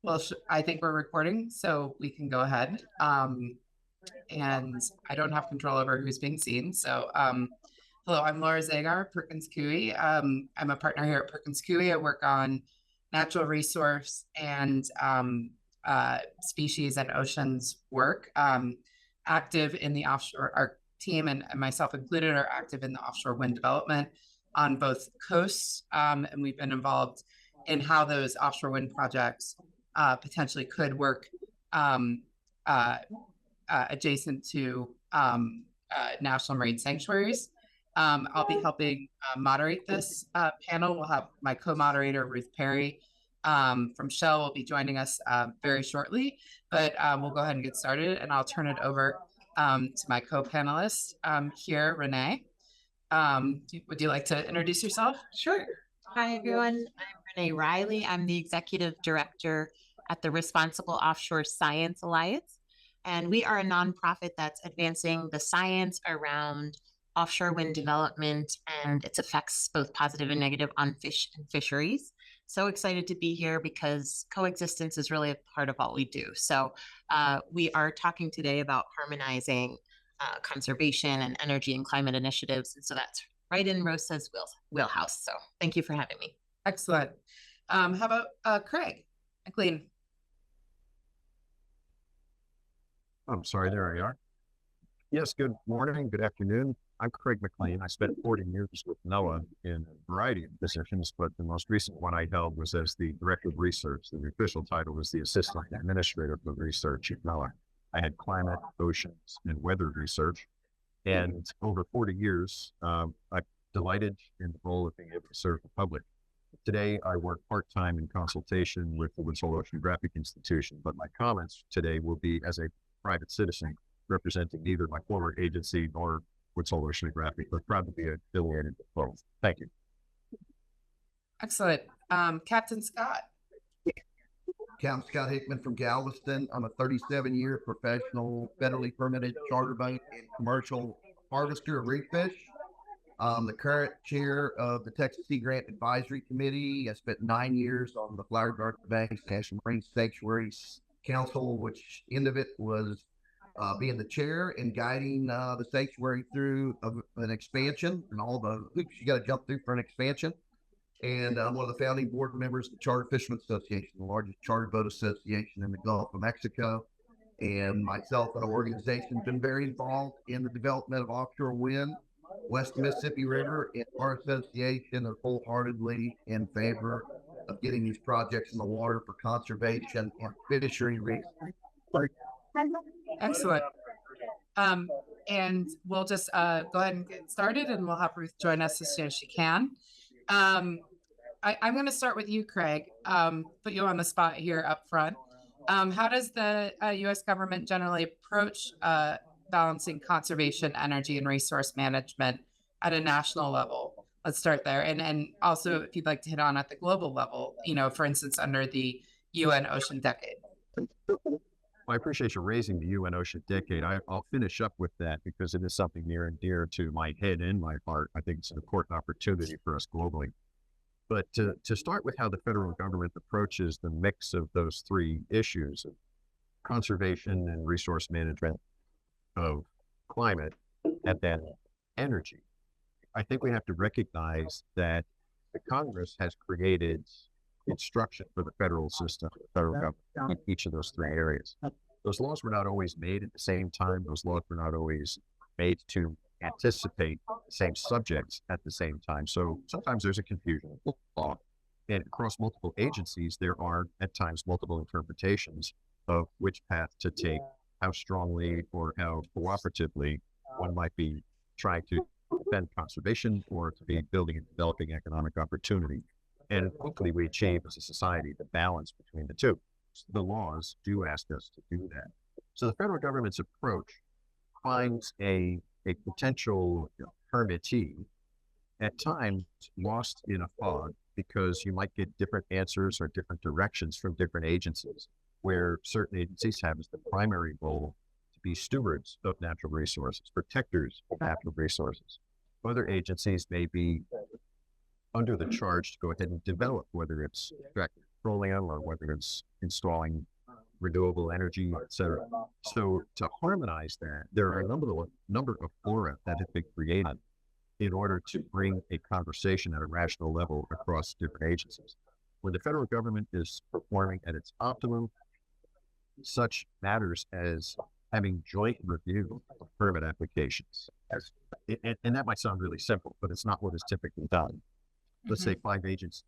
Well, I think we're recording, so we can go ahead. And I don't have control over who's being seen. So, hello, I'm Laura Zagar, Perkins Coie. I'm a partner here at Perkins Coie. I work on natural resource and species and oceans work. Active in the offshore, our team and myself included are active in the offshore wind development on both coasts. And we've been involved in how those offshore wind projects potentially could work adjacent to national marine sanctuaries. I'll be helping moderate this panel. We'll have my co-moderator, Ruth from CHOW will be joining us very shortly, but we'll go ahead and get started, and I'll turn it over to my co-panelist here, Renee. Would you like to introduce yourself? Sure. Hi, everyone. I'm Renee Riley. I'm the Executive Director at the Responsible Offshore Science Alliance. And we are a nonprofit that's advancing the science around offshore wind development and its effects, both positive and negative, on fish and fisheries. So excited to be here because coexistence is really a part of what we do. So we are talking today about harmonizing conservation and energy and climate initiatives. And so that's right in Rosa's wheelhouse. So thank you for having me. Excellent. How about Craig McClean? I'm sorry, there we are. Yes, good morning, good afternoon. I'm Craig McClean. I spent 40 years with NOAA in a variety of positions, but the most recent one I held was as the Director of Research. The official title was the Assistant Administrator of Research at NOAA. I had climate, oceans, and weather research. And over 40 years, I'm delighted in the role of being able to serve the public. Today, I work part-time in consultation with the Woods Hole Oceanographic Institution, but my comments today will be as a private citizen representing neither my former agency nor Woods Hole Oceanographic, but proud to be affiliated with both. Thank you. Excellent. Captain Scott. Captain Scott Hickman from Galveston. I'm a 37-year professional, federally permitted charter boat and commercial harvester of reef fish. I'm the current chair of the Texas Sea Grant Advisory Committee. I spent 9 years on the Flowery Garden Banks National Marine Sanctuaries Council, which end of it was being the chair and guiding the sanctuary through an expansion and all the hoops you got to jump through for an expansion. And I'm one of the founding board members of the Charter Fishermen Association, the largest charter boat association in the Gulf of Mexico. And myself and our organization have been very involved in the development of offshore wind, West Mississippi River, and our association is wholeheartedly in favor of getting these projects in the water for conservation and fishery reasons. Excellent. And we'll just go ahead and get started, and we'll have Ruth join us as soon as she can. I'm going to start with you, Craig, put you on the spot here up front. How does the U.S. government generally approach balancing conservation, energy, and resource management at a national level? Let's start there. And also, if you'd like to hit on at the global level, for instance, under the UN Ocean Decade. Well, I appreciate you raising the UN Ocean Decade. I'll finish up with that because it is something near and dear to my head and my heart. I think it's an important opportunity for us globally. But to start with how the federal government approaches the mix of those three issues, of conservation and resource management, of climate, and then energy, I think we have to recognize that the Congress has created instruction for the federal system, the federal government, in each of those three areas. Those laws were not always made at the same time. Those laws were not always made to anticipate the same subjects at the same time. So sometimes there's a confusion of law. And across multiple agencies, there are at times multiple interpretations of which path to take, how strongly or how cooperatively one might be trying to defend conservation or to be building and developing economic opportunity. And hopefully we achieve as a society the balance between the two. So the laws do ask us to do that. So the federal government's approach finds a potential permittee at times lost in a fog because you might get different answers or different directions from different agencies, where certain agencies have as the primary goal to be stewards of natural resources, protectors of natural resources. Other agencies may be under the charge to go ahead and develop, whether it's extractive petroleum or whether it's installing renewable energy, et cetera. So to harmonize that, there are a number of fora that have been created in order to bring a conversation at a rational level across different agencies. When the federal government is performing at its optimum, such matters as having joint review of permit applications. And that might sound really simple, but it's not what is typically done. Let's say 5 agencies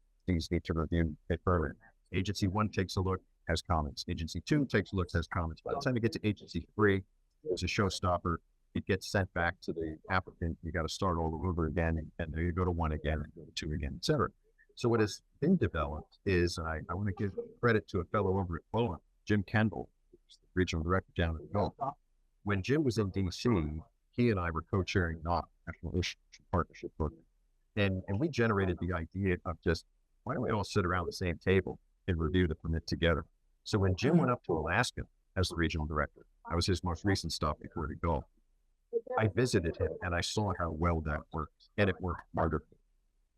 need to review a permit. Agency 1 takes a look, has comments. Agency 2 takes a look, has comments. By the time you get to agency 3, there's a showstopper. It gets sent back to the applicant. You got to start all over again, and then you go to 1 again, and go to 2 again, et cetera. So what has been developed is, and I want to give credit to a fellow over at Coie, Jim Kendall, the regional director down in the Gulf. When Jim was in DC, he and I were co-chairing National Ocean Partnership Program. And we generated the idea of just, why don't we all sit around the same table and review the permit together? So when Jim went up to Alaska as the regional director, I was his most recent stop before the Gulf. I visited him and I saw how well that worked, and it worked wonderfully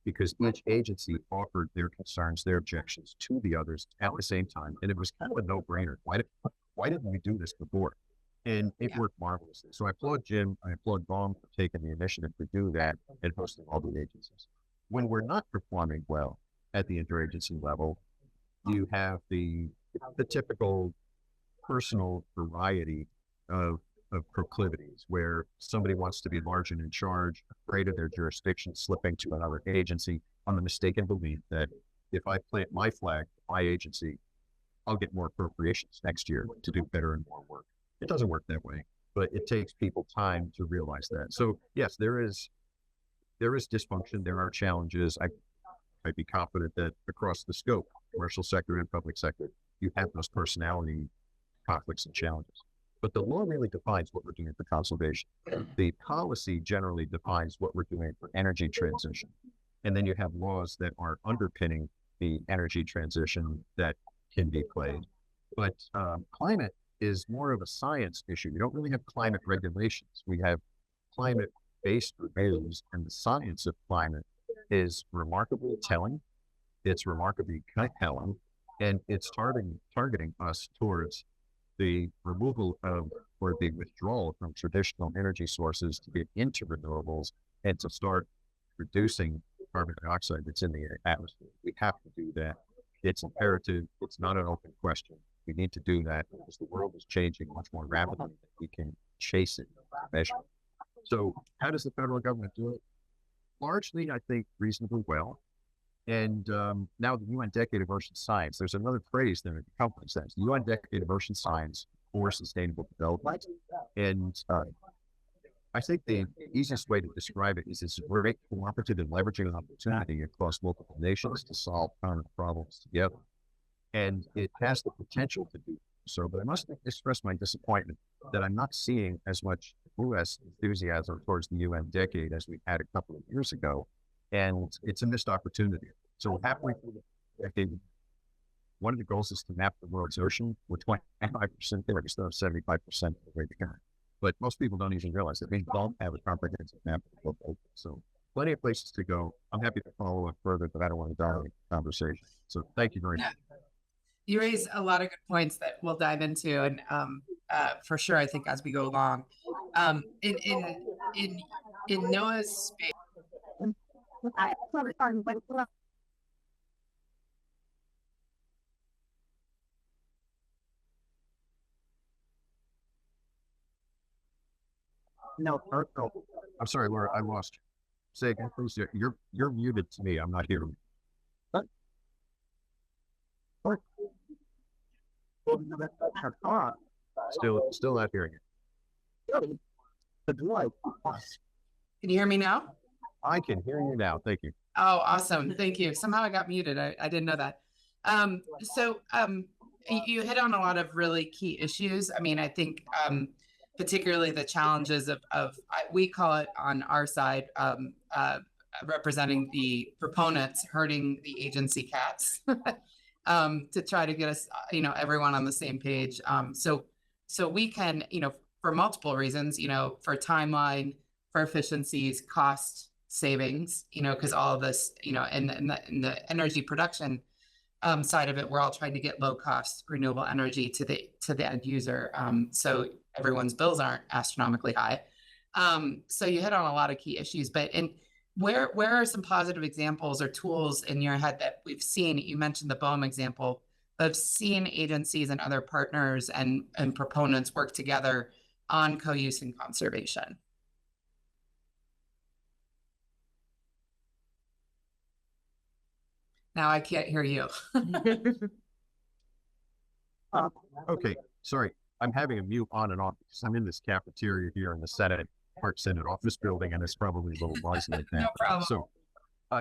because each agency offered their concerns, their objections to the others at the same time. And it was kind of a no-brainer. Why didn't we do this before? And it worked marvelously. So I applaud Jim. I applaud Baum for taking the initiative to do that and hosting all the agencies. When we're not performing well at the interagency level, you have the typical personal variety of proclivities where somebody wants to be large and in charge, afraid of their jurisdiction slipping to another agency on the mistaken belief that if I plant my flag, my agency, I'll get more appropriations next year to do better and more work. It doesn't work that way, but it takes people time to realize that. So yes, there is dysfunction. There are challenges. I'd be confident that across the scope, commercial sector and public sector, you have those personality conflicts and challenges. But the law really defines what we're doing for conservation. The policy generally defines what we're doing for energy transition. And then you have laws that are underpinning the energy transition that can be played. But climate is more of a science issue. We don't really have climate regulations. We have climate-based reviews, and the science of climate is remarkably telling. It's remarkably compelling, and it's targeting us towards the removal of or the withdrawal from traditional energy sources to get into renewables and to start reducing carbon dioxide that's in the atmosphere. We have to do that. It's imperative. It's not an open question. We need to do that because the world is changing much more rapidly than we can chase it, measure. So how does the federal government do it? Largely, I think, reasonably well. And now the UN Decade of Ocean Science, there's another phrase there that accompanies that. The UN Decade of Ocean Science for Sustainable Development. And I think the easiest way to describe it is it's a great cooperative and leveraging opportunity across multiple nations to solve common problems together. And it has the potential to do so, but I must express my disappointment that I'm not seeing as much U.S. enthusiasm towards the UN Decade as we had a couple of years ago. And it's a missed opportunity. So halfway through the decade, one of the goals is to map the world's ocean. We're 25% there. We still have 75% of the way to go. But most people don't even realize that we don't have a comprehensive map of the world ocean. So plenty of places to go. I'm happy to follow up further, but I don't want to dominate the conversation. So thank you very much. You raise a lot of good points that we'll dive into, and for sure, I think as we go along, in NOAA's space. No, I'm sorry, Laura, I lost you. Say again, please. You're muted to me. I'm not hearing you. Still not hearing it. Can you hear me now? I can hear you now. Thank you. Oh, awesome. Thank you. Somehow I got muted. I didn't know that. You hit on a lot of really key issues. I mean, I think particularly the challenges of we call it on our side, representing the proponents, herding the agency cats to try to get us, everyone on the same page. So we can, for multiple reasons, for timeline, for efficiencies, cost savings, because all of this, in the energy production side of it, we're all trying to get low cost renewable energy to the end user. So everyone's bills aren't astronomically high. So you hit on a lot of key issues, but where are some positive examples or tools in your head that we've seen? You mentioned the BOEM example of seeing agencies and other partners and proponents work together on co-use and conservation. Now I can't hear you. Okay, sorry. I'm having a mute on and off because I'm in this cafeteria here in the Park Senate office building, and it's probably a little noisy like that. No problem. So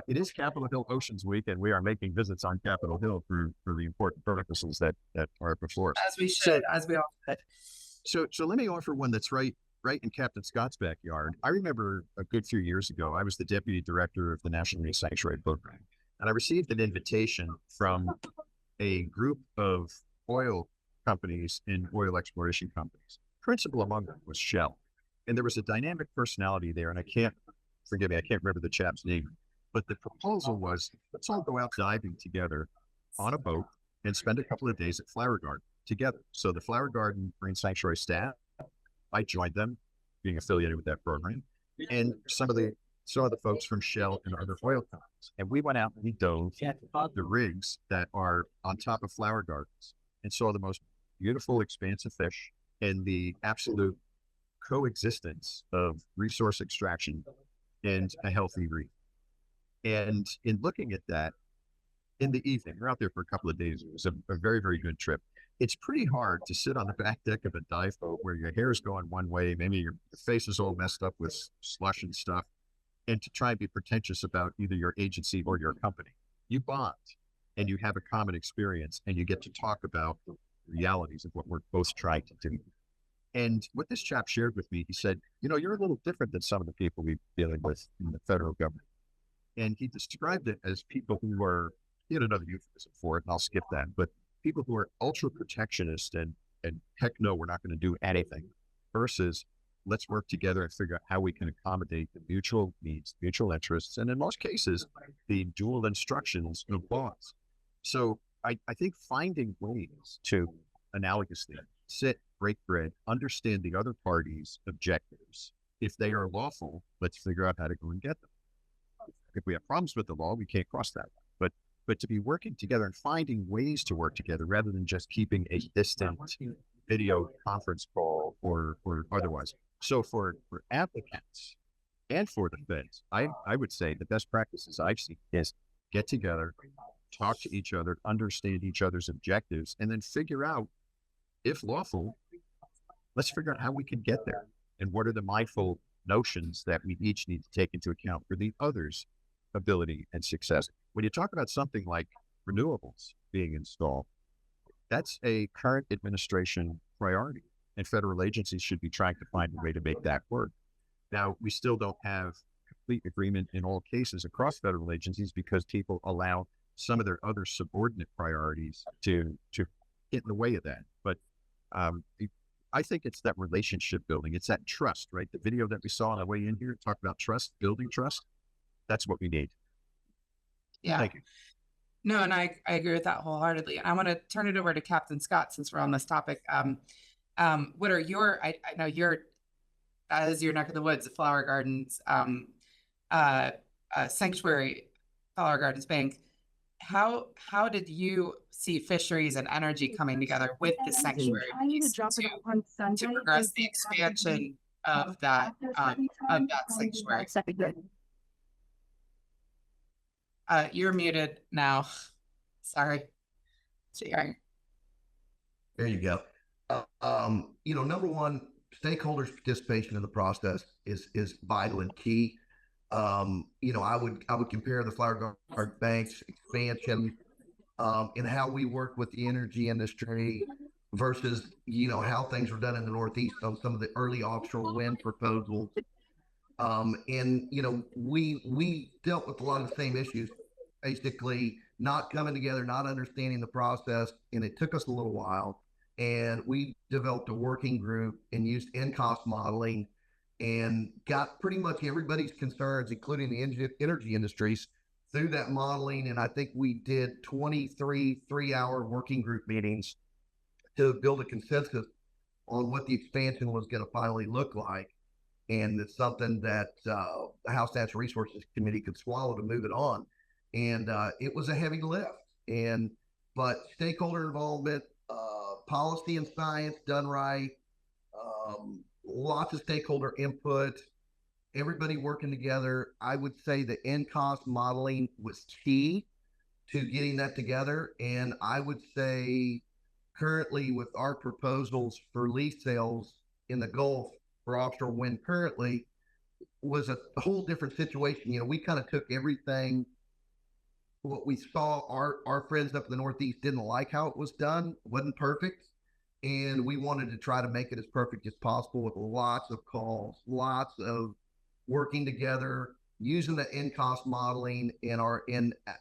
it is Capitol Hill Oceans Week, and we are making visits on Capitol Hill for the important purposes that are before us. As we should, as we all should. So let me offer one that's right in Captain Scott's backyard. I remember a good few years ago, I was the deputy director of the National Marine Sanctuary Program, and I received an invitation from a group of oil companies and oil exploration companies. Principal among them was Shell. And there was a dynamic personality there, and I can't remember the chap's name, but the proposal was, let's all go out diving together on a boat and spend a couple of days at Flower Garden together. So the Flower Garden Marine Sanctuary staff, I joined them, being affiliated with that program, and some of the folks from Shell and other oil companies. And we went out and we dove the rigs that are on top of flower gardens and saw the most beautiful, expansive fish and the absolute coexistence of resource extraction and a healthy reef. And in looking at that, in the evening, we're out there for a couple of days. It was a very, very good trip. It's pretty hard to sit on the back deck of a dive boat where your hair is going one way, maybe your face is all messed up with slush and stuff, and to try and be pretentious about either your agency or your company. You bond and you have a common experience and you get to talk about the realities of what we're both trying to do. And what this chap shared with me, he said, you're a little different than some of the people we're dealing with in the federal government. And he described it as people who are, he had another euphemism for it, and I'll skip that, but people who are ultra protectionist and heck no, we're not going to do anything, versus let's work together and figure out how we can accommodate the mutual needs, mutual interests, and in most cases, the dual instructions of laws. So I think finding ways to analogously sit, break bread, understand the other party's objectives. If they are lawful, let's figure out how to go and get them. If we have problems with the law, we can't cross that. But to be working together and finding ways to work together rather than just keeping a distant video conference call or otherwise. So for applicants and for the feds, I would say the best practices I've seen is get together, talk to each other, understand each other's objectives, and then figure out, if lawful, let's figure out how we can get there and what are the mindful notions that we each need to take into account for the other's ability and success. When you talk about something like renewables being installed, that's a current administration priority, and federal agencies should be trying to find a way to make that work. Now, we still don't have complete agreement in all cases across federal agencies because people allow some of their other subordinate priorities to get in the way of that. But I think it's that relationship building. It's that trust, right? The video that we saw on the way in here talked about trust, building trust. That's what we need. Yeah. Thank you. No, and I agree with that wholeheartedly. And I want to turn it over to Captain Scott since we're on this topic. What are your, I know that is your neck of the woods, the Flower Gardens, Sanctuary, Flower Gardens Bank. How did you see fisheries and energy coming together with the sanctuary to progress the expansion of that sanctuary? You're muted now. Sorry. There you go. Number one, stakeholders' participation in the process is vital and key. I would compare the Flower Garden Bank's expansion and how we work with the energy industry versus how things were done in the Northeast on some of the early offshore wind proposals. We dealt with a lot of the same issues, basically not coming together, not understanding the process, and it took us a little while. And we developed a working group and used in-cost modeling and got pretty much everybody's concerns, including the energy industries, through that modeling, and I think we did 23 3-hour working group meetings to build a consensus on what the expansion was going to finally look like. And it's something that the House Natural Resources Committee could swallow to move it on. And it was a heavy lift. But stakeholder involvement, policy and science done right, lots of stakeholder input, everybody working together. I would say the end cost modeling was key to getting that together. And I would say currently with our proposals for lease sales in the Gulf for offshore wind currently was a whole different situation. You know, we kind of took everything, what we saw, our friends up in the Northeast didn't like how it was done, wasn't perfect. And we wanted to try to make it as perfect as possible with lots of calls, lots of working together, using the end cost modeling and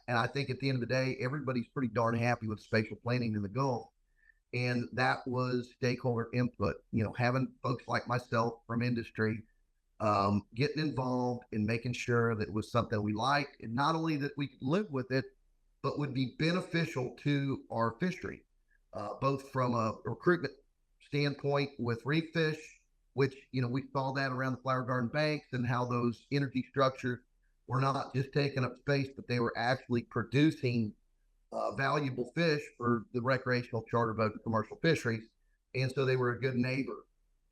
I think at the end of the day, everybody's pretty darn happy with spatial planning in the Gulf. And that was stakeholder input, you know, having folks like myself from industry getting involved and making sure that it was something we liked, and not only that we could live with it, but would be beneficial to our fishery, both from a recruitment standpoint with reef fish, which, you know, we saw that around the Flower Garden banks and how those energy structures were not just taking up space, but they were actually producing valuable fish for the recreational, charter boat, and commercial fisheries. And so they were a good neighbor.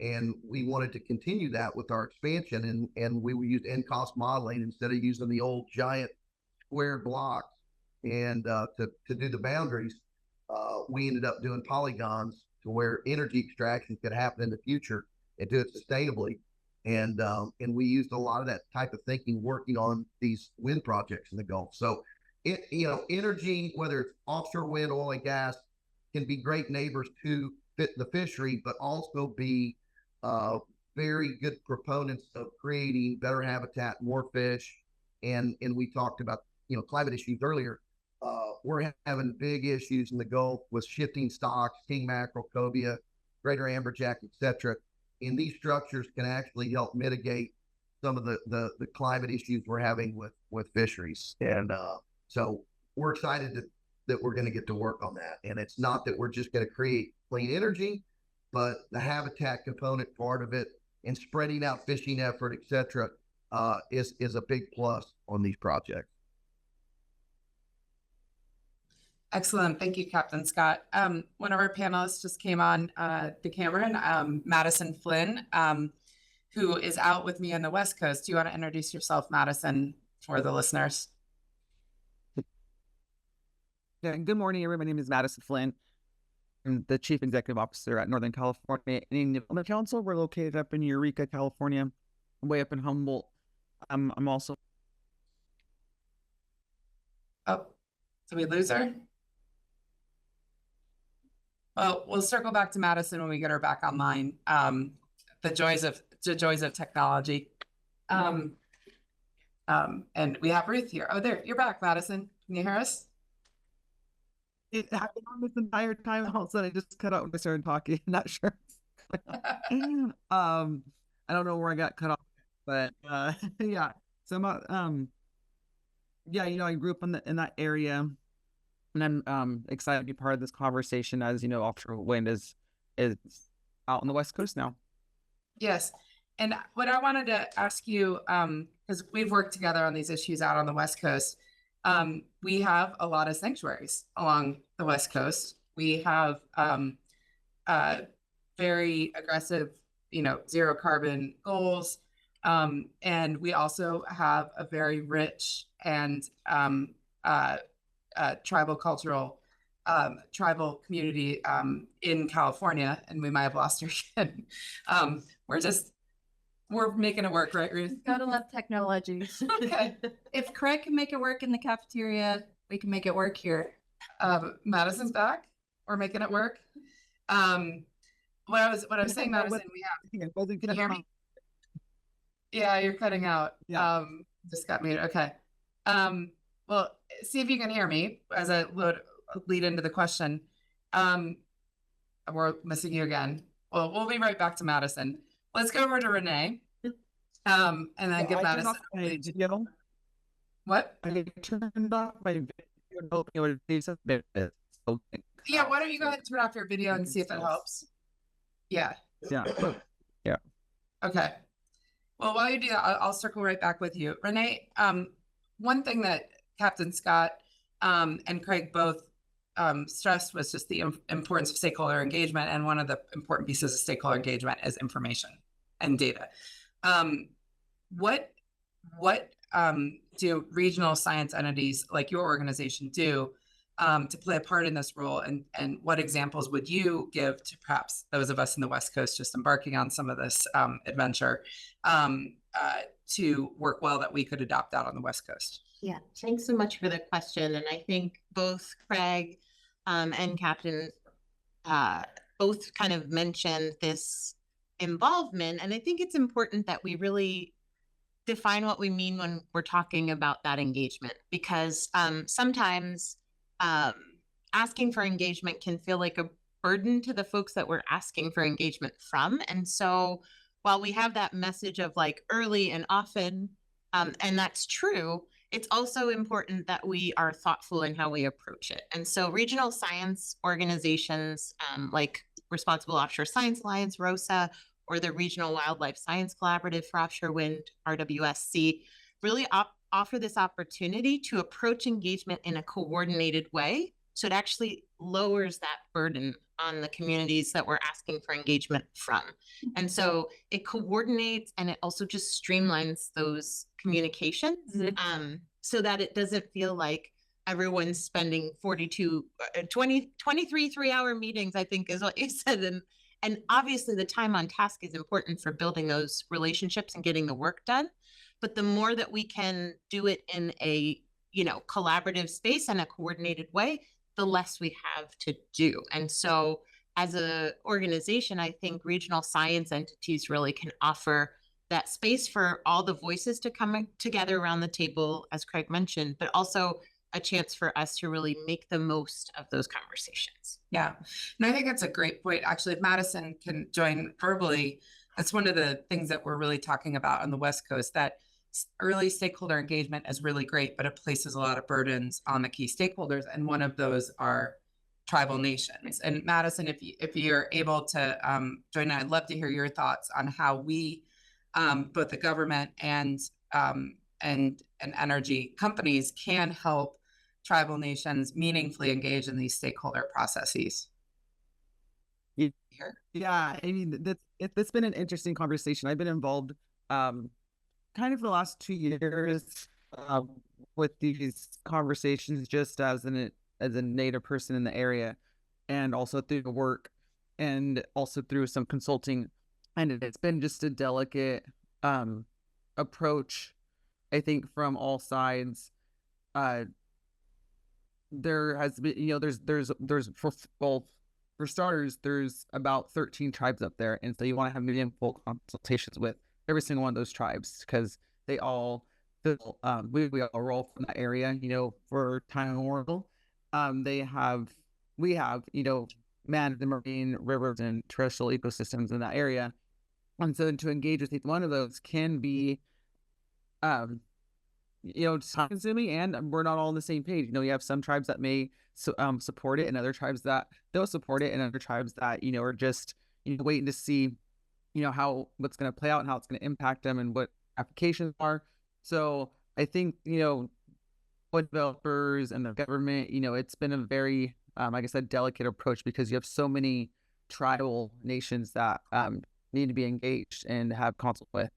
And we wanted to continue that with our expansion. And we would use end cost modeling instead of using the old giant square blocks. And to do the boundaries, we ended up doing polygons to where energy extraction could happen in the future and do it sustainably. And we used a lot of that type of thinking working on these wind projects in the Gulf. So energy, whether it's offshore wind, oil and gas, can be great neighbors to fit the fishery, but also be very good proponents of creating better habitat, more fish. And we talked about, climate issues earlier. We're having big issues in the Gulf with shifting stocks, king mackerel, cobia, greater amberjack, etc. And these structures can actually help mitigate some of the climate issues we're having with fisheries. And so we're excited that we're going to get to work on that. And it's not that we're just going to create clean energy, but the habitat component part of it and spreading out fishing effort, etc., is a big plus on these projects. Excellent. Thank you, Captain Scott. One of our panelists just came on the camera, Madison Flynn, who is out with me on the West Coast. Do you want to introduce yourself, Madison, for the listeners? Yeah, good morning, everyone. My name is Madison Flynn. I'm the Chief Executive Officer at Northern California Indian Development Council. We're located up in Eureka, California, way up in Humboldt. I'm also... Oh, did we lose her? Well, we'll circle back to Madison when we get her back online. The joys of technology. And we have Ruth here. Oh, there, you're back, Madison. Can you hear us? It happened on this entire time. All of a sudden, I just cut out when I started talking. I'm not sure. I don't know where I got cut off, but yeah. So I'm I grew up in that area. And I'm excited to be part of this conversation. As you know, offshore wind is out on the West Coast now. Yes. And what I wanted to ask you, because we've worked together on these issues out on the West Coast, we have a lot of sanctuaries along the West Coast. We have very aggressive, zero carbon goals. And we also have a very rich and tribal community in California, and we might have lost her again. We're making it work, right, Ruth? Gotta love technology. Okay. If Craig can make it work in the cafeteria, we can make it work here. Madison's back. We're making it work. What I was saying, Madison, can you hear me? Yeah, you're cutting out. Yeah. Just got muted. Okay. Well, see if you can hear me as I lead into the question. We're missing you again. Well, we'll be right back to Madison. Let's go over to Renee. And then give Madison. What? I turned off my video and hoping it would be something. Yeah, why don't you go ahead and turn off your video I and can see if it still- helps? Yeah. Yeah. Okay. Well, while you do that, I'll circle right back with you. Renee, one thing that Captain Scott and Craig both stressed was just the importance of stakeholder engagement. And one of the important pieces of stakeholder engagement is information and data. What do regional science entities like your organization do to play a part in this role? And what examples would you give to perhaps those of us in the West Coast just embarking on some of this adventure to work well that we could adopt out on the West Coast? Yeah, thanks so much for the question. And I think both Craig and Captain both kind of mentioned this involvement. And I think it's important that we really define what we mean when we're talking about that engagement, because sometimes asking for engagement can feel like a burden to the folks that we're asking for engagement from. And so while we have that message of like early and often, and that's true, it's also important that we are thoughtful in how we approach it. And so regional science organizations like Responsible Offshore Science Alliance, ROSA, or the Regional Wildlife Science Collaborative for Offshore Wind, RWSC, really offer this opportunity to approach engagement in a coordinated way. So it actually lowers that burden on the communities that we're asking for engagement from. And so it coordinates and it also just streamlines those communications so that it doesn't feel like everyone's spending 23 3-hour meetings, I think is what you said. And obviously the time on task is important for building those relationships and getting the work done. But the more that we can do it in a, collaborative space and a coordinated way, the less we have to do. And so as an organization, I think regional science entities really can offer that space for all the voices to come together around the table, as Craig mentioned, but also a chance for us to really make the most of those conversations. Yeah. And I think that's a great point. Actually, if Madison can join verbally, that's one of the things that we're really talking about on the West Coast, that early stakeholder engagement is really great, but it places a lot of burdens on the key stakeholders. And one of those are tribal nations. And Madison, if you're able to join, I'd love to hear your thoughts on how we, both the government and energy companies, can help tribal nations meaningfully engage in these stakeholder processes. Yeah, I mean, it's been an interesting conversation. I've been involved kind of the last 2 years with these conversations just as a Native person in the area, and also through the work and also through some consulting. And it's been just a delicate approach, I think, from all sides. There has been, there's for starters, there's about 13 tribes up there. And so you want to have meaningful consultations with every single one of those tribes, because they all feel, we all roll from that area, for time immemorial. We have, managed the marine, rivers, and terrestrial ecosystems in that area. And so to engage with each one of those can be, time consuming, and we're not all on the same page. You have some tribes that may support it, and other tribes that don't support it, and other tribes that, are just, waiting to see, how what's going to play out and how it's going to impact them and what applications are. So I think, what developers and the government, it's been a very, like I said, delicate approach, because you have so many tribal nations that need to be engaged and have consult with.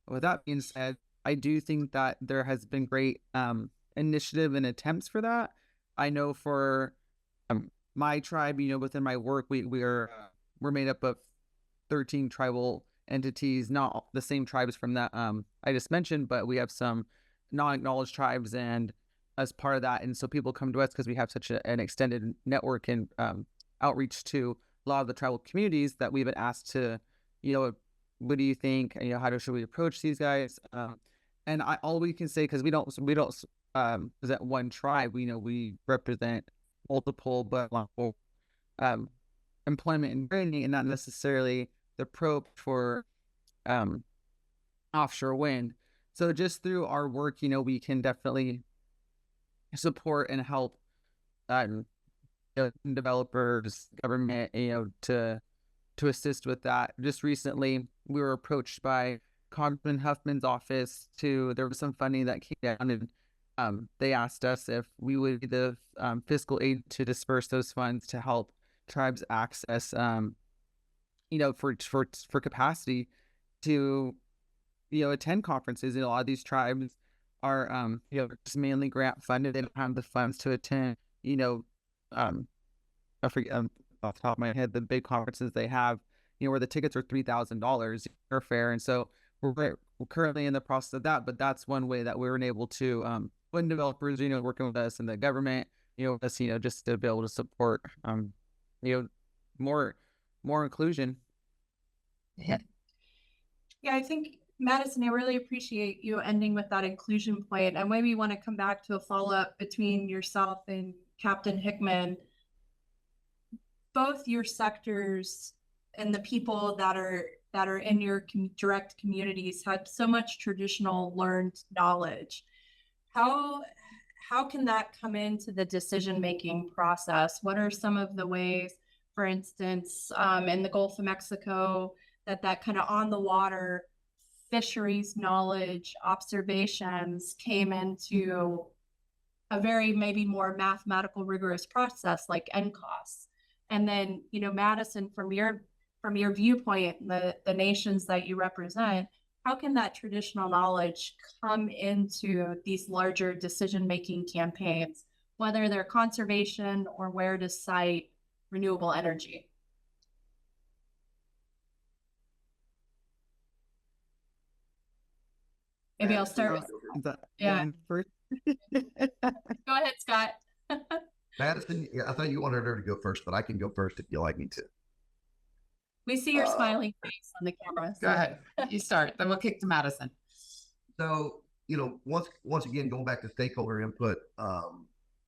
With that being said, I do think that there has been great initiative and attempts for that. I know for my tribe, within my work, we're made up of 13 tribal entities, not the same tribes from that I just mentioned, but we have some non-acknowledged tribes, and as part of that, and so people come to us because we have such an extended network and outreach to a lot of the tribal communities, that we've been asked to, what do you think? Should we approach these guys? And all we can say, because we don't represent one tribe, we represent multiple, but employment and training, and not necessarily the probe for offshore wind. So just through our work, you know, we can definitely support and help developers, government, you know, to assist with that. Just recently, we were approached by Congressman Huffman's office there was some funding that came down, and they asked us if we would be the fiscal aid to disperse those funds to help tribes access, you know, for capacity to, you know, attend conferences. And a lot of these tribes are, you know, just mainly grant funded. They don't have the funds to attend, you know, I forget off the top of my head, the big conferences they have, you know, where the tickets are $3,000 airfare. And so we're currently in the process of that, but that's one way that we were able to, when developers, you know, working with us and the government, you know, us, you know, just to be able to support, you know, more inclusion. Yeah, I think, Madison, I really appreciate you ending with that inclusion point. And maybe want to come back to a follow-up between yourself and Captain Hickman. Both your sectors and the people that are in your direct communities have so much traditional learned knowledge. How can that come into the decision-making process? What are some of the ways, for instance, in the Gulf of Mexico, that kind of on the water fisheries knowledge, observations came into a very maybe more mathematical, rigorous process like NCOS? And then, you know, Madison, from your viewpoint, the nations that you represent, how can that traditional knowledge come into these larger decision-making campaigns, whether they're conservation or where to site renewable energy? Maybe I'll start with, yeah. First? Go ahead, Scott. Madison, yeah, I thought you wanted her to go first, but I can go first if you like me to. We see your smiling face on the camera. So. Go ahead. You start, then we'll kick to Madison. So, you know, once again, going back to stakeholder input,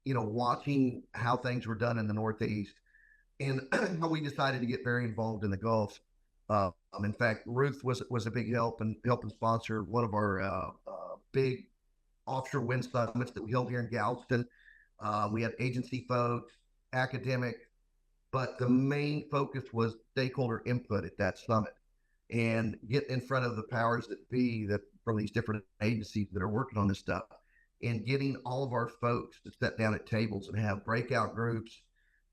you know, watching how things were done in the Northeast and how we decided to get very involved in the Gulf. In fact, Ruth was a big help and sponsor one of our big offshore wind summits that we held here in Galveston. We had agency folks, academic, but the main focus was stakeholder input at that summit and get in front of the powers that be that from these different agencies that are working on this stuff and getting all of our folks to sit down at tables and have breakout groups,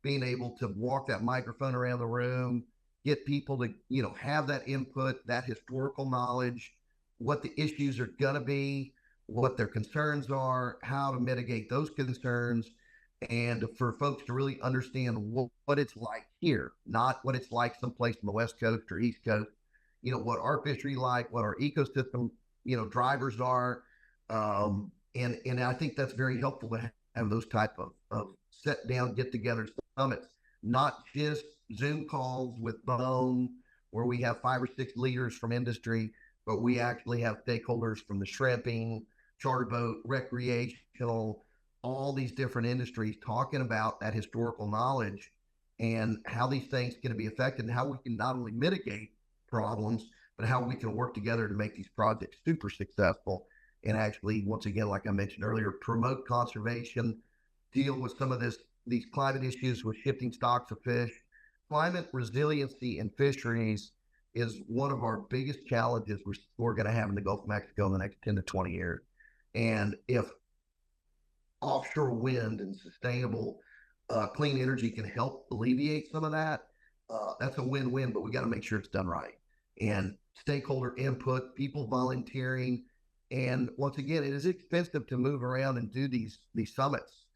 being able to walk that microphone around the room, get people to, you know, have that input, that historical knowledge, what the issues are going to be, what their concerns are, how to mitigate those concerns, and for folks to really understand what it's like here, not what it's like someplace on the West Coast or East Coast, you know, what our fishery like, what our ecosystem, you know, drivers are. And I think that's very helpful to have those type of sit down, get together summits, not just Zoom calls with Bone where we have 5 or 6 leaders from industry, but we actually have stakeholders from the shrimping, charter boat, recreational, all these different industries talking about that historical knowledge and how these things can be affected and how we can not only mitigate problems, but how we can work together to make these projects super successful and actually, once again, like I mentioned earlier, promote conservation, deal with some of these climate issues with shifting stocks of fish. Climate resiliency in fisheries is one of our biggest challenges we're going to have in the Gulf of Mexico in the next 10 to 20 years. And if offshore wind and sustainable clean energy can help alleviate some of that, that's a win-win, but we got to make sure it's done right. And stakeholder input, people volunteering. And once again, it is expensive to move around and do these summits.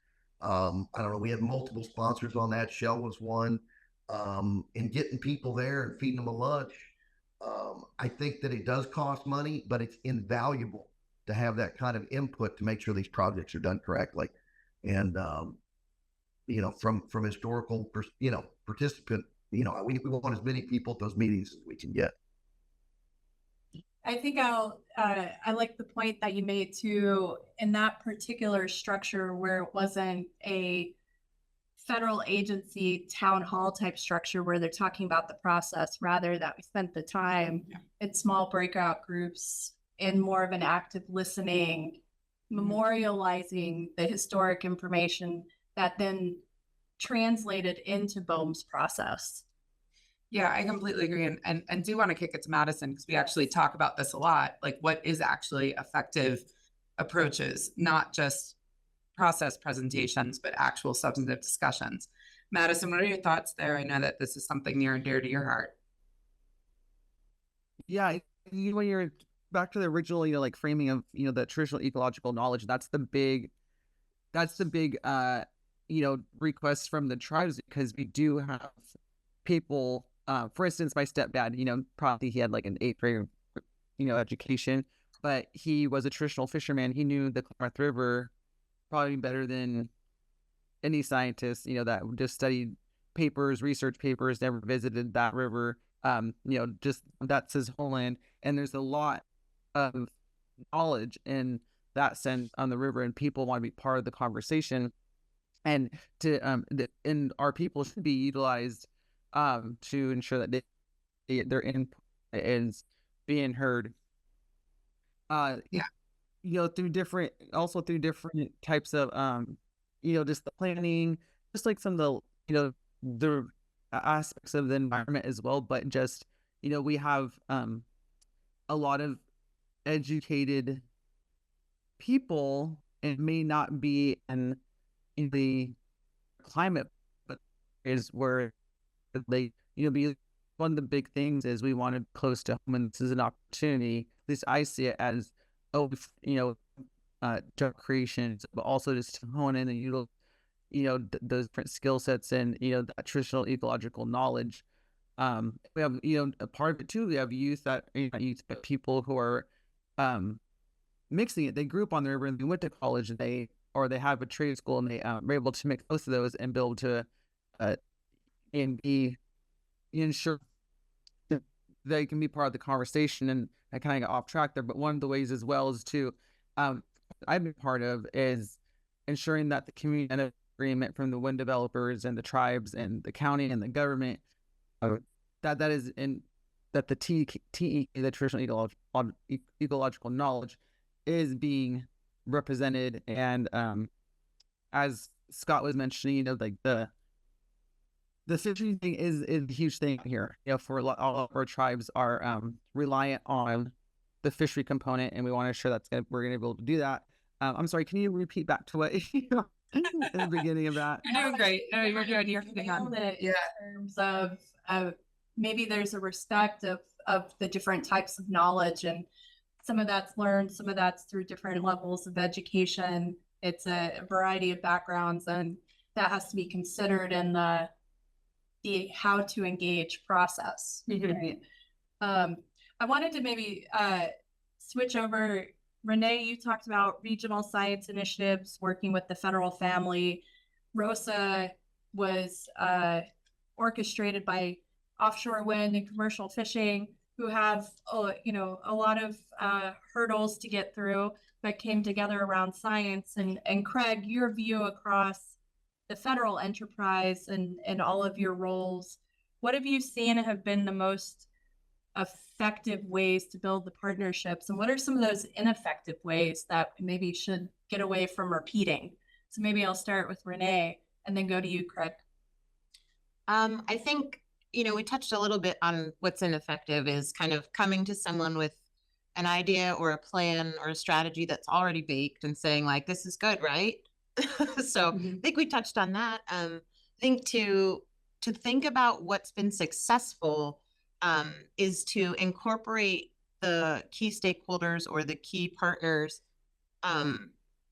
I don't know, we had multiple sponsors on that. Shell was one. And getting people there and feeding them a lunch. I think that it does cost money, but it's invaluable to have that kind of input to make sure these projects are done correctly. And, you know, from historical, participant, you know, we want as many people at those meetings as we can get. I think I like the point that you made too, in that particular structure where it wasn't a federal agency town hall type structure where they're talking about the process, rather that we spent the time in small breakout groups in more of an active listening, memorializing the historic information that then translated into Boehm's process. Yeah, I completely agree. And do want to kick it to Madison because we actually talk about this a lot. Like, what is actually effective approaches, not just process presentations, but actual substantive discussions. Madison, what are your thoughts there? I know that this is something near and dear to your heart. Yeah, when you're back to the original, like framing of, the traditional ecological knowledge, that's the big request from the tribes, because we do have people, for instance, my stepdad, probably he had like an 8th grade, education, but he was a traditional fisherman. He knew the Klamath River probably better than any scientist, that just studied research papers, never visited that river. Just that's his homeland. And there's a lot of knowledge in that sense on the river, and people want to be part of the conversation. And and our people should be utilized to ensure that their input is being heard. Through different types of just the planning, just like some of the the aspects of the environment as well. But just we have a lot of educated people, and may not be in the climate, but is where they be. One of the big things is we want to be close to home, and this is an opportunity. At least I see it as job creation, but also just to hone in and those different skill sets and that traditional ecological knowledge. We have a part of it too. We have youth people who are mixing it. They grew up on the river and they went to college, and they have a trade school, and they were able to mix both of those and build to and be ensure that they can be part of the conversation. And I kind of got off track there, but one of the ways as well is to I've been part of is ensuring that the community and agreement from the wind developers and the tribes and the county and the government that the TE, the traditional ecological knowledge, is being represented. And as Scott was mentioning, like the fishery thing is a huge thing here. For all of our tribes are reliant on the fishery component, and we want to ensure we're going to be able to do that. I'm sorry, can you repeat back to what in the beginning of that? You're doing great. No, you're good. You're hitting on it. In terms of maybe there's a respect of the different types of knowledge, and some of that's learned, some of that's through different levels of education. It's a variety of backgrounds, and that has to be considered in the how to engage process. Right? I wanted to maybe switch over. Renee, you talked about regional science initiatives, working with the federal family. Rosa was orchestrated by offshore wind and commercial fishing, who have a lot of hurdles to get through, but came together around science. And Craig, your view across the federal enterprise and all of your roles, what have you seen have been the most effective ways to build the partnerships, and what are some of those ineffective ways that maybe should get away from repeating? So maybe I'll start with Renee and then go to you, Craig. I think we touched a little bit on what's ineffective is kind of coming to someone with an idea or a plan or a strategy that's already baked and saying like, this is good, right? So I think we touched on that. I think to think about what's been successful is to incorporate the key stakeholders or the key partners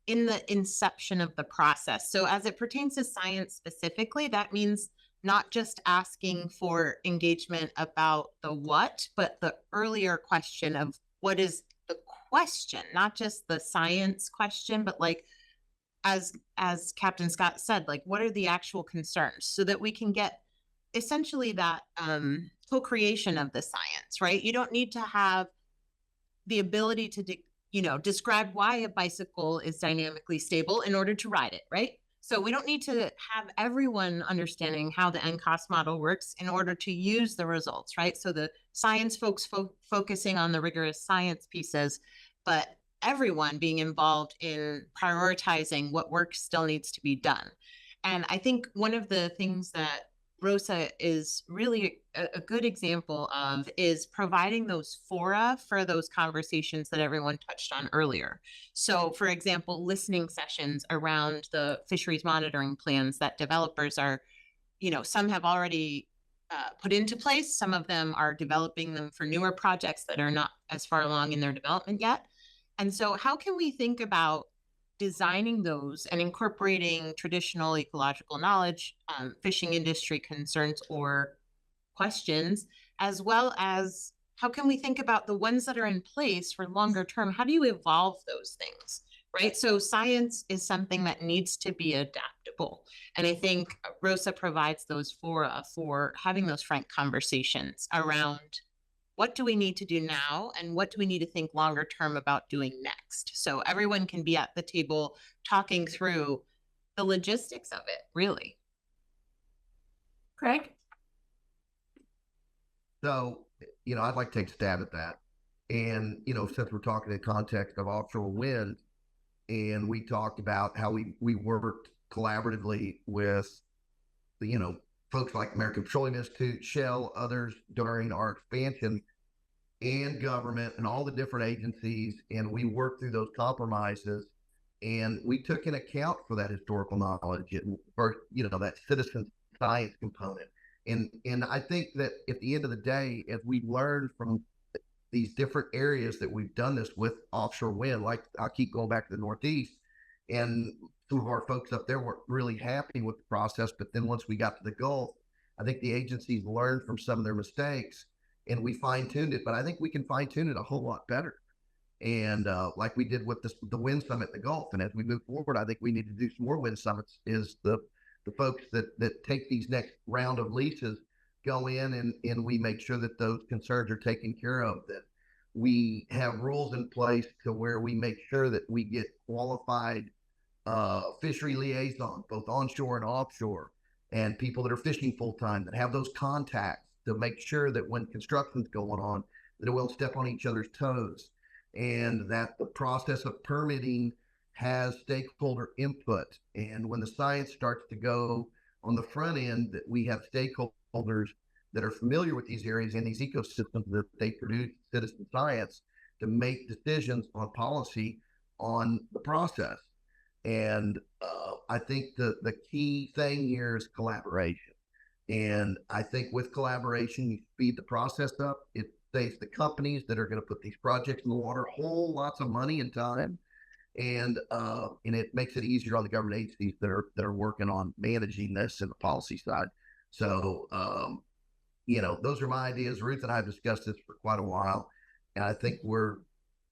in the inception of the process. So as it pertains to science specifically, that means not just asking for engagement about the what, but the earlier question of what is the question, not just the science question, but like, as Captain Scott said, like, what are the actual concerns, so that we can get essentially that co-creation of the science, right? You don't need to have the ability to, describe why a bicycle is dynamically stable in order to ride it, right? So we don't need to have everyone understanding how the end cost model works in order to use the results, right? So the science folks focusing on the rigorous science pieces, but everyone being involved in prioritizing what work still needs to be done. And I think one of the things that Rosa is really a good example of is providing those fora for those conversations that everyone touched on earlier. So, for example, listening sessions around the fisheries monitoring plans that developers are, some have already put into place. Some of them are developing them for newer projects that are not as far along in their development yet. And so how can we think about designing those and incorporating traditional ecological knowledge, fishing industry concerns or questions, as well as how can we think about the ones that are in place for longer term? How do you evolve those things, right? So science is something that needs to be adaptable. And I think Rosa provides those fora for having those frank conversations around what do we need to do now and what do we need to think longer term about doing next? So everyone can be at the table talking through the logistics of it, really. Craig? So, I'd like to take a stab at that. And, since we're talking in the context of offshore wind, and we talked about how we worked collaboratively with the, folks like American Petroleum Institute, Shell, others during our expansion, and government and all the different agencies, and we worked through those compromises, and we took in account for that historical knowledge and for that citizen science component. And I think that at the end of the day, as we learn from these different areas that we've done this with offshore wind, like I'll keep going back to the Northeast, and some of our folks up there weren't really happy with the process. But then once we got to the Gulf, I think the agencies learned from some of their mistakes and we fine-tuned it. But I think we can fine-tune it a whole lot better. And like we did with the wind summit in the Gulf. And as we move forward, I think we need to do some more wind summits. Is the folks that take these next round of leases go in and we make sure that those concerns are taken care of, that we have rules in place to where we make sure that we get qualified fishery liaisons, both onshore and offshore, and people that are fishing full time that have those contacts to make sure that when construction's going on, that it won't step on each other's toes, and that the process of permitting has stakeholder input. And when the science starts to go on the front end, that we have stakeholders that are familiar with these areas and these ecosystems that they produce citizen science to make decisions on policy on the process. And I think the key thing here is collaboration. And I think with collaboration, you speed the process up. It saves the companies that are going to put these projects in the water whole lots of money and time. And it makes it easier on the government agencies that are working on managing this and the policy side. So, those are my ideas. Ruth and I have discussed this for quite a while, and I think we're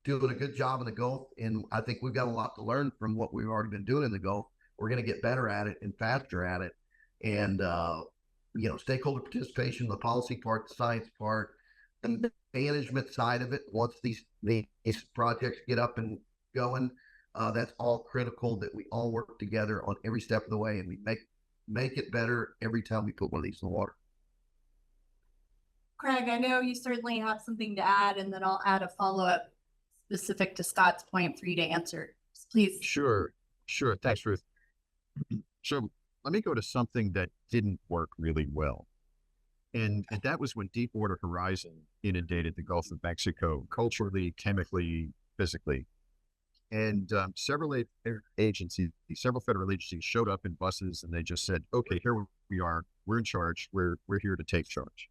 doing a good job in the Gulf. And I think we've got a lot to learn from what we've already been doing in the Gulf. We're going to get better at it and faster at it. And, stakeholder participation, the policy part, the science part, and the management side of it. Once these projects get up and going, that's all critical, that we all work together on every step of the way, and we make it better every time we put one of these in the water. Craig, I know you certainly have something to add, and then I'll add a follow-up specific to Scott's point for you to answer. Please. Sure. Thanks, Ruth. So let me go to something that didn't work really well. And that was when Deepwater Horizon inundated the Gulf of Mexico, culturally, chemically, physically. And several federal agencies showed up in buses, and they just said, okay, here we are. We're in charge. We're here to take charge.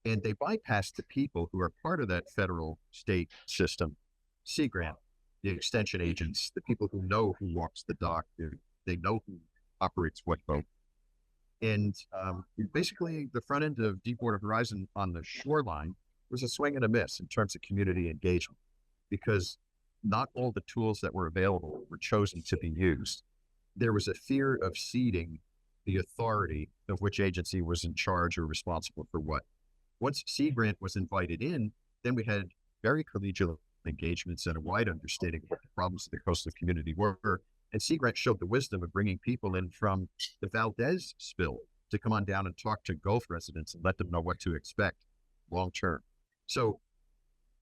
And they bypassed the people who are part of that federal state system, Sea Grant, the extension agents, the people who know who walks the dock, they know who operates what boat. And basically the front end of Deepwater Horizon on the shoreline was a swing and a miss in terms of community engagement, because not all the tools that were available were chosen to be used. There was a fear of ceding the authority of which agency was in charge or responsible for what. Once Sea Grant was invited in, then we had very collegial engagements and a wide understanding of what the problems of the coastal community were. And Sea Grant showed the wisdom of bringing people in from the Valdez spill to come on down and talk to Gulf residents and let them know what to expect long term. So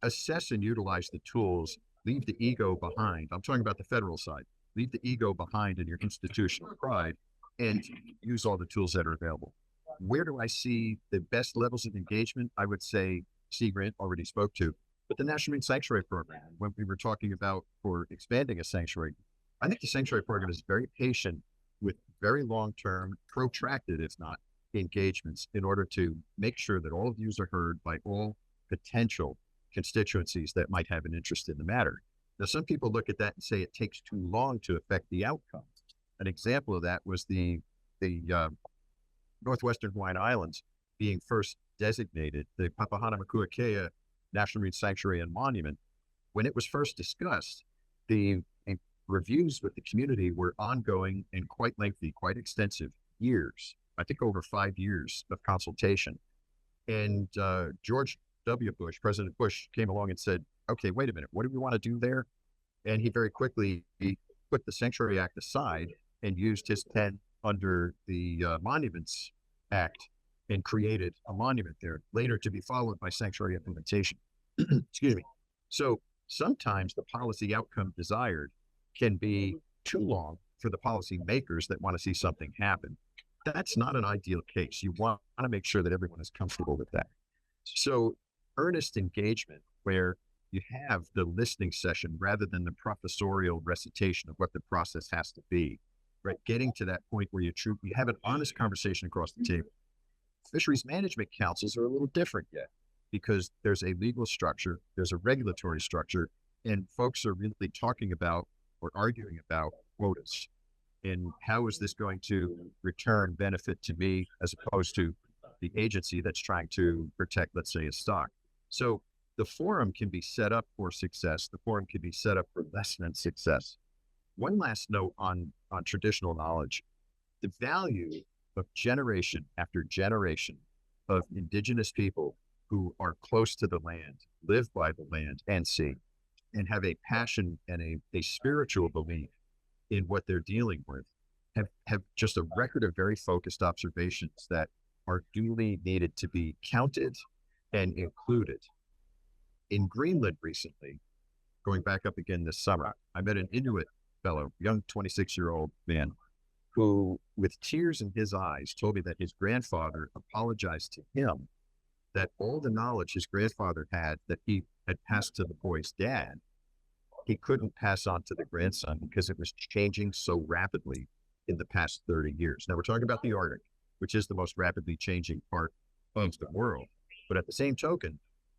assess and utilize the tools, leave the ego behind. I'm talking about the federal side. Leave the ego behind in your institutional pride and use all the tools that are available. Where do I see the best levels of engagement? I would say Sea Grant already spoke to, but the National Marine Sanctuary Program, when we were talking about for expanding a sanctuary, I think the sanctuary program is very patient with very long-term, protracted, if not, engagements in order to make sure that all views are heard by all potential constituencies that might have an interest in the matter. Now, some people look at that and say it takes too long to affect the outcome. An example of that was the Northwestern Hawaiian Islands being first designated the Papahanaumokuakea National Marine Sanctuary and Monument. When it was first discussed, the reviews with the community were ongoing and quite lengthy, quite extensive, years. I think over 5 years of consultation. And George W. Bush, President Bush, came along and said, okay, wait a minute, what do we want to do there? And he very quickly put the Sanctuary Act aside and used his pen under the Monuments Act and created a monument there, later to be followed by sanctuary implementation. Excuse me. So sometimes the policy outcome desired can be too long for the policy makers that want to see something happen. That's not an ideal case. You want to make sure that everyone is comfortable with that. So earnest engagement, where you have the listening session rather than the professorial recitation of what the process has to be, right? Getting to that point where you have an honest conversation across the table. Fisheries management councils are a little different yet, because there's a legal structure, there's a regulatory structure, and folks are really talking about or arguing about quotas. And how is this going to return benefit to me as opposed to the agency that's trying to protect, let's say, a stock? So the forum can be set up for success. The forum can be set up for less than success. One last note on traditional knowledge. The value of generation after generation of indigenous people who are close to the land, live by the land and sea, and have a passion and a spiritual belief in what they're dealing with, have just a record of very focused observations that are duly needed to be counted and included. In Greenland recently, going back up again this summer, I met an Inuit fellow, young 26-year-old man, who with tears in his eyes told me that his grandfather apologized to him that all the knowledge his grandfather had that he had passed to the boy's dad, he couldn't pass on to the grandson because it was changing so rapidly in the past 30 years. Now we're talking about the Arctic, which is the most rapidly changing part of the world. But at the same token,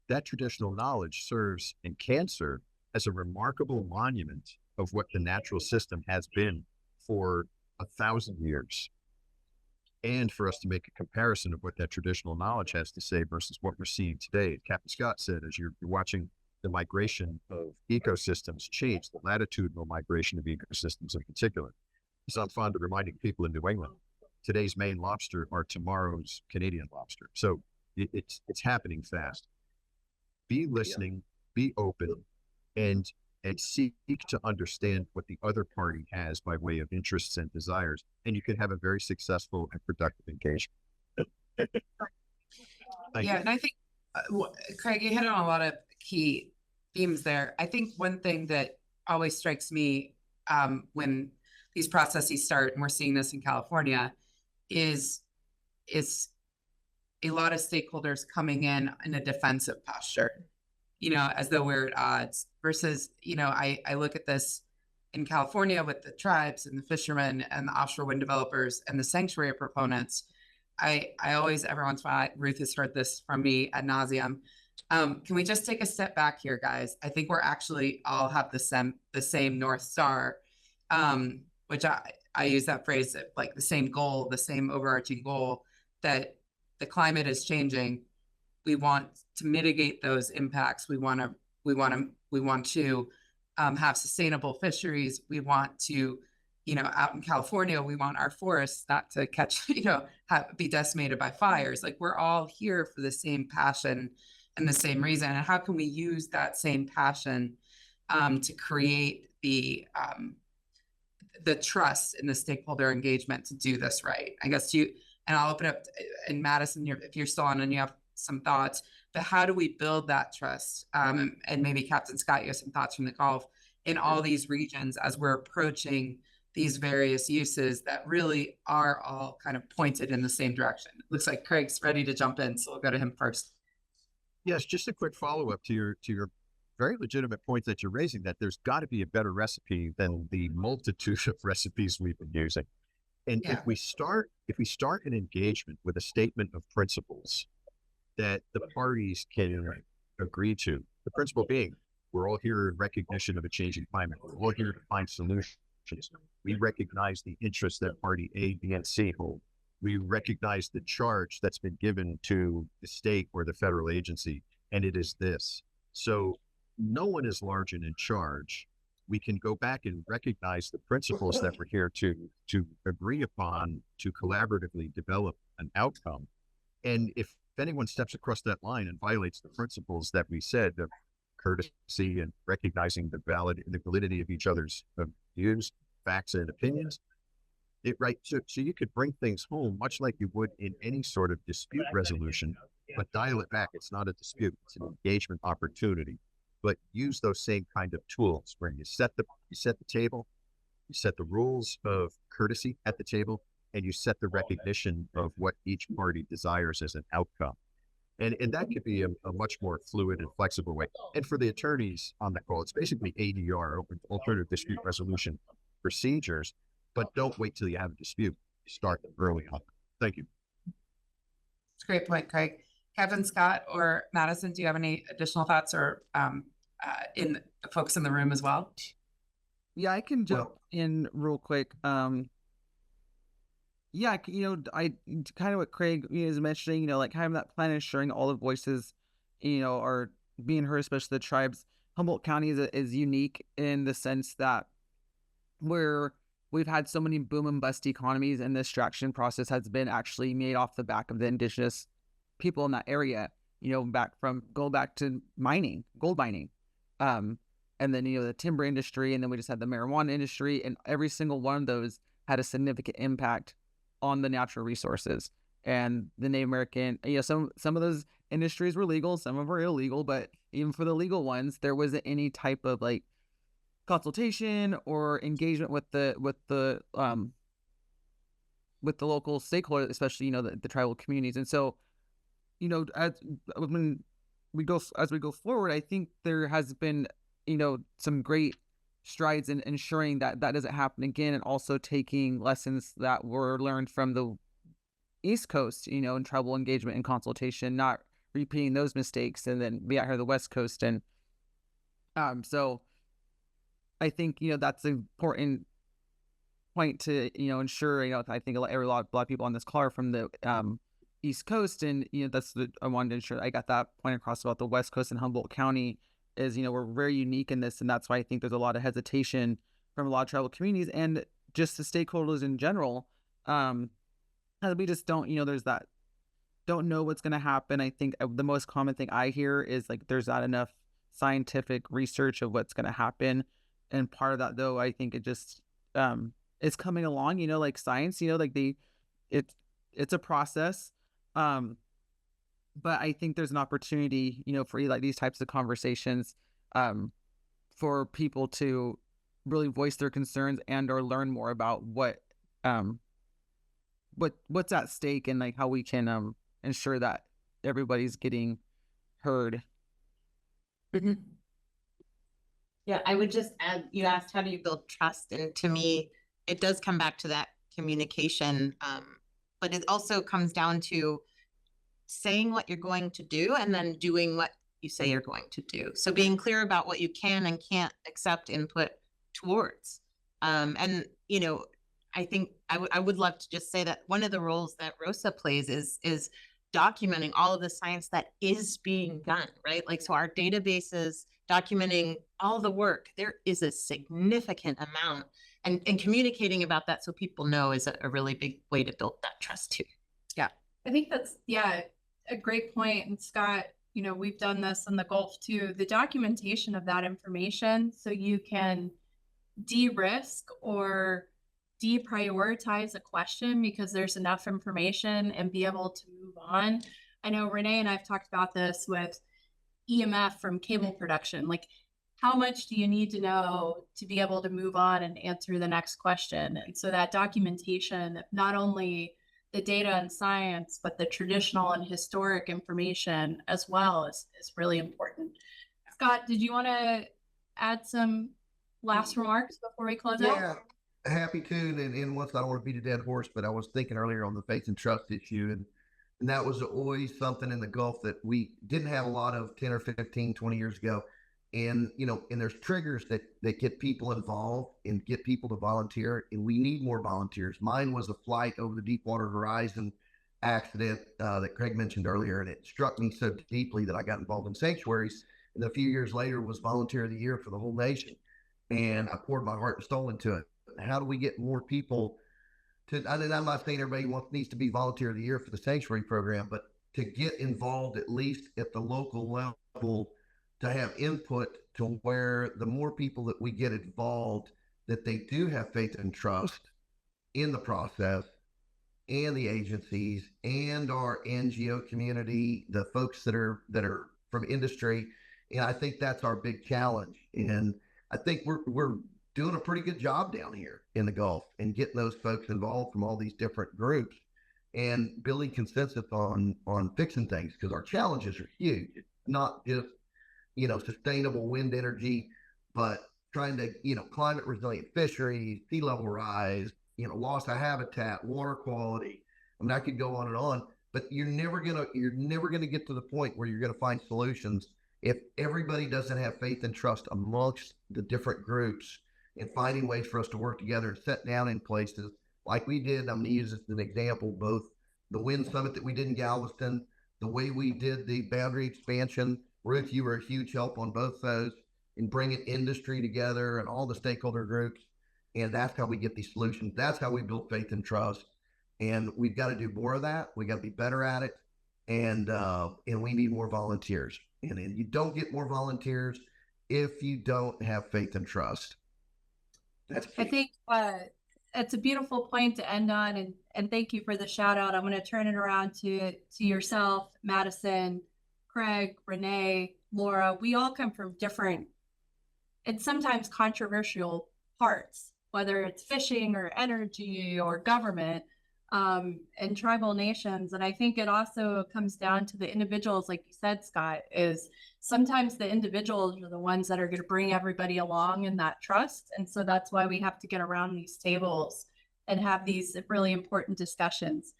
that traditional knowledge serves and can serve as a remarkable monument of what the natural system has been for 1,000 years. And for us to make a comparison of what that traditional knowledge has to say versus what we're seeing today. Captain Scott said, as you're watching the migration of ecosystems change, the latitudinal migration of ecosystems in particular. So I'm fond of reminding people in New England, today's Maine lobster are tomorrow's Canadian lobster. So it's happening fast. Be listening, be open, and seek to understand what the other party has by way of interests and desires, and you can have a very successful and productive engagement. Yeah, and I think, Craig, you hit on a lot of key themes there. I think one thing that always strikes me when these processes start, and we're seeing this in California, is a lot of stakeholders coming in a defensive posture, as though we're at odds, versus, I look at this in California with the tribes and the fishermen and the offshore wind developers and the sanctuary proponents. I always, every once in a while, Ruth has heard this from me ad nauseum. Can we just take a step back here, guys? I think we're actually all have the same North Star, which I use that phrase, like the same goal, the same overarching goal, that the climate is changing. We want to mitigate those impacts. We want to have sustainable fisheries. We want to, out in California, we want our forests not to catch, be decimated by fires. Like, we're all here for the same passion and the same reason. And how can we use that same passion to create the trust in the stakeholder engagement to do this right? I guess and I'll open up in Madison, if you're still on and you have some thoughts, but how do we build that trust? And maybe Captain Scott, you have some thoughts from the Gulf in all these regions as we're approaching these various uses that really are all kind of pointed in the same direction. It looks like Craig's ready to jump in, so we'll go to him first. Yes, just a quick follow-up to your very legitimate point that you're raising, that there's got to be a better recipe than the multitude of recipes we've been using. And if we start an engagement with a statement of principles that the parties can agree to, the principle being, we're all here in recognition of a changing climate. We're all here to find solutions. We recognize the interests that party A, B, and C hold. We recognize the charge that's been given to the state or the federal agency, and it is this. So no one is large and in charge. We can go back and recognize the principles that we're here to agree upon, to collaboratively develop an outcome. And if anyone steps across that line and violates the principles that we said of courtesy and recognizing the validity of each other's views, facts, and opinions, so you could bring things home much like you would in any sort of dispute resolution, but dial it back. It's not a dispute, it's an engagement opportunity. But use those same kind of tools where you set the table, you set the rules of courtesy at the table, and you set the recognition of what each party desires as an outcome. And that could be a much more fluid and flexible way. And for the attorneys on the call, it's basically ADR, alternative dispute resolution procedures, but don't wait till you have a dispute. Start them early on. Thank you. It's a great point, Craig. Captain Scott or Madison, do you have any additional thoughts or in folks in the room as well? Yeah, I can jump in real quick. Yeah, I kind of what Craig is mentioning, like having that plan, ensuring all the voices, are being heard, especially the tribes. Humboldt County is unique in the sense that we've had so many boom and bust economies, and the extraction process has been actually made off the back of the indigenous people in that area, going back to mining, gold mining. And then, the timber industry, and then we just had the marijuana industry, and every single one of those had a significant impact on the natural resources. And the Native American, some of those industries were legal, some of them were illegal, but even for the legal ones, there wasn't any type of like consultation or engagement with the local stakeholders, especially, the tribal communities. And so, as we go forward, I think there has been, some great strides in ensuring that doesn't happen again, and also taking lessons that were learned from the East Coast, in tribal engagement and consultation, not repeating those mistakes, and then be out here the West Coast. And so I think, that's an important point to, ensure, I think a lot of people on this call are from the East Coast, and I wanted to ensure I got that point across about the West Coast and Humboldt County is, we're very unique in this, and that's why I think there's a lot of hesitation from a lot of tribal communities and just the stakeholders in general. We just don't, there's that don't know what's going to happen. I think the most common thing I hear is like there's not enough scientific research of what's going to happen, and part of that, though, I think it just is coming along. Like science, it's a process. But I think there's an opportunity, for like these types of conversations, for people to really voice their concerns and or learn more about what's at stake, and like how we can ensure that everybody's getting heard. Mm-hmm. Yeah, I would just add, you asked how do you build trust, and to me, it does come back to that communication, but it also comes down to saying what you're going to do and then doing what you say you're going to do. So being clear about what you can and can't accept input towards. And, I think I would love to just say that one of the roles that ROSA plays is documenting all of the science that is being done, right? Like, so our databases documenting all the work, there is a significant amount, and communicating about that so people know is a really big way to build that trust too. Yeah. I think that's, a great point. And Scott, we've done this in the Gulf too, the documentation of that information, so you can de-risk or deprioritize a question because there's enough information and be able to move on. I know Renee and I've talked about this with EMF from cable production. Like, how much do you need to know to be able to move on and answer the next question? And so that documentation, not only the data and science, but the traditional and historic information as well is really important. Scott, did you want to add some last remarks before we close out? Yeah, happy to. And once, I don't want to beat a dead horse, but I was thinking earlier on the faith and trust issue. And that was always something in the Gulf that we didn't have a lot of 10 or 15, 20 years ago. And, and there's triggers that get people involved and get people to volunteer. And we need more volunteers. Mine was a flight over the Deepwater Horizon accident that Craig mentioned earlier. And it struck me so deeply that I got involved in sanctuaries. And a few years later was Volunteer of the Year for the whole nation. And I poured my heart and soul into it. How do we get more people to, and I'm not saying everybody needs to be Volunteer of the Year for the sanctuary program, but to get involved at least at the local level, to have input, to where the more people that we get involved, that they do have faith and trust in the process and the agencies and our NGO community, the folks that are from industry. And I think that's our big challenge. And I think we're doing a pretty good job down here in the Gulf and getting those folks involved from all these different groups and building consensus on fixing things, because our challenges are huge. It's not just sustainable wind energy, but trying to, climate resilient fisheries, sea level rise, loss of habitat, water quality. I mean, I could go on and on, but you're never gonna get to the point where you're gonna find solutions if everybody doesn't have faith and trust amongst the different groups and finding ways for us to work together and set down in places like we did. I'm gonna use this as an example, both the wind summit that we did in Galveston, the way we did the boundary expansion. Ruth, you were a huge help on both those in bringing industry together and all the stakeholder groups. And that's how we get these solutions. That's how we build faith and trust. And we've got to do more of that. We got to be better at it. And we need more volunteers. And you don't get more volunteers if you don't have faith and trust. That's key. I think it's a beautiful point to end on. And thank you for the shout out. I'm going to turn it around to yourself, Madison, Craig, Renee, Laura. We all come from different and sometimes controversial parts, whether it's fishing or energy or government, and tribal nations. And I think it also comes down to the individuals, like you said, Scott, is sometimes the individuals are the ones that are going to bring everybody along in that trust. And so that's why we have to get around these tables and have these really important discussions.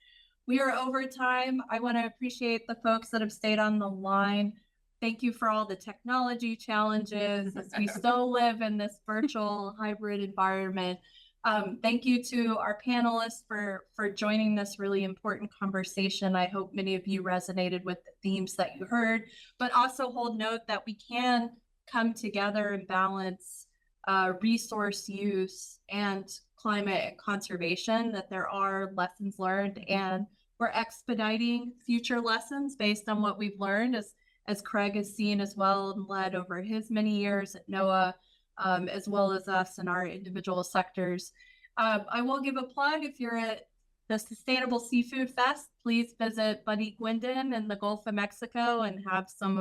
We are over time. I want to appreciate the folks that have stayed on the line. Thank you for all the technology challenges as we still live in this virtual hybrid environment. Thank you to our panelists for joining this really important conversation. I hope many of you resonated with the themes that you heard, but also hold note that we can come together and balance resource use and climate and conservation, that there are lessons learned, and we're expediting future lessons based on what we've learned, as Craig has seen as well and led over his many years at NOAA, as well as us in our individual sectors. I will give a plug. If you're at the Sustainable Seafood Fest, please visit Buddy Gwendon in the Gulf of Mexico and have some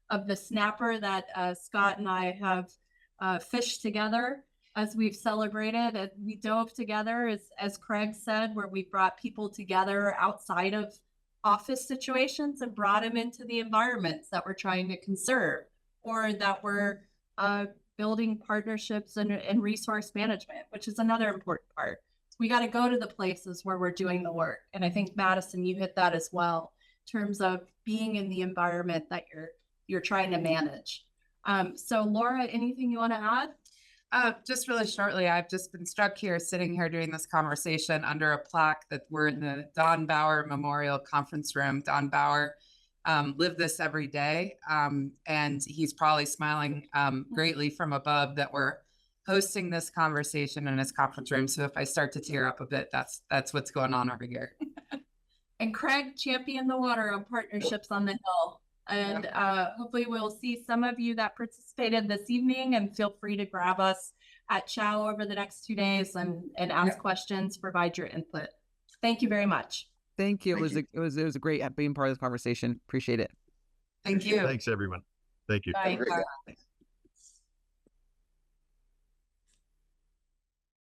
of the snapper that Scott and I have fished together as we've celebrated. And we dove together, as Craig said, where we brought people together outside of office situations and brought them into the environments that we're trying to conserve, or that we're building partnerships and resource management, which is another important part. So we got to go to the places where we're doing the work. And I think, Madison, you hit that as well, in terms of being in the environment that you're trying to manage. So Laura, anything you want to add? Just really shortly, I've just been struck here, sitting here doing this conversation under a plaque that we're in the Don Bauer Memorial Conference Room. Don Bauer lived this every day, and he's probably smiling greatly from above that we're hosting this conversation in his conference room. So if I start to tear up a bit, that's what's going on over here. And Craig championed the water on Partnerships on the Hill. And hopefully we'll see some of you that participated this evening, and feel free to grab us at CHOW over the next 2 days and ask questions, provide your input. Thank you very much. Thank you. It was a great being part of this conversation. Appreciate it. Thank you. Thanks, everyone. Thank you. Bye.